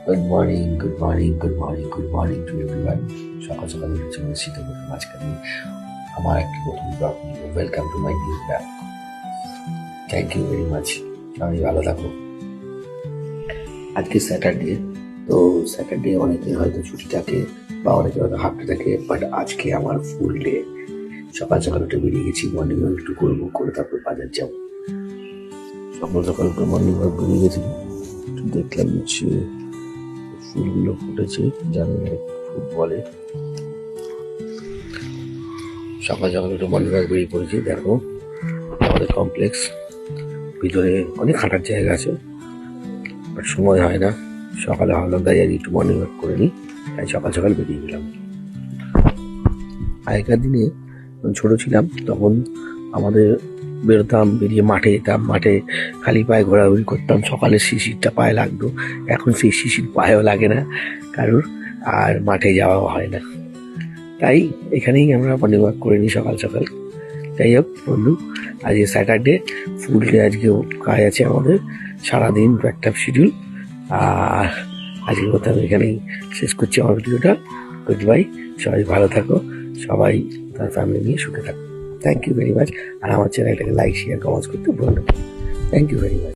Good morning, good morning, good morning, good morning to everyone. সকাল সকাল উঠেছে শীত বসে মাঝখানে আমার একটা নতুন ব্লগ নিয়ে welcome to my new blog. Thank you very much. সবাই ভালো থাকো। আজকে স্যাটারডে, তো স্যাটারডে অনেকে হয়তো ছুটি থাকে বা অনেকে হয়তো হাফ ডে থাকে, বাট আজকে আমার ফুল ডে। সকাল সকাল উঠে বেরিয়ে গেছি, মর্নিং ওয়াক একটু করবো, করে তারপর বাজার যাবো। সকাল সকাল উঠে মর্নিং ওয়াক বেরিয়ে গেছি, দেখলাম যে ফুলগুলো ফুটেছে, জানি না ফুল বলে। সকাল সকাল একটু মর্নিং ওয়াক বেরিয়ে পড়েছি। দেখো আমাদের কমপ্লেক্স, ভিতরে অনেক হাঁটার জায়গা আছে, বাট সময় হয় না। সকালে ভাবলাম তাই আজ একটু মর্নিং ওয়াক করে নিই, তাই সকাল সকাল বেরিয়ে গেলাম। আগেকার দিনে যখন ছোটো ছিলাম তখন আমাদের বেরোতাম, বেরিয়ে মাঠে যেতাম, মাঠে খালি পায়ে ঘোরাঘুরি করতাম, সকালের শিশিরটা পায়ে লাগতো। এখন সেই শিশির পায়েও লাগে না কারোর, আর মাঠে যাওয়াও হয় না। তাই এখানেই আমরা মর্নিং ওয়াক করে নিই সকাল সকাল। যাই হোক বন্ধু, আজকে স্যাটারডে, ফুল ডে, আজকে কাজ আছে আমাদের সারাদিন, একটা শিডিউল। আর আজকের মতো আমি এখানেই শেষ করছি আমার ভিডিওটা। গুড বাই, সবাই ভালো থাকো, সবাই তার ফ্যামিলি নিয়ে সুখে থাকো। Thank you very much. আর আমার চ্যানেলটাকে লাইক, শেয়ার, কমেন্টস করতে ভুলবেন না। Thank you very much.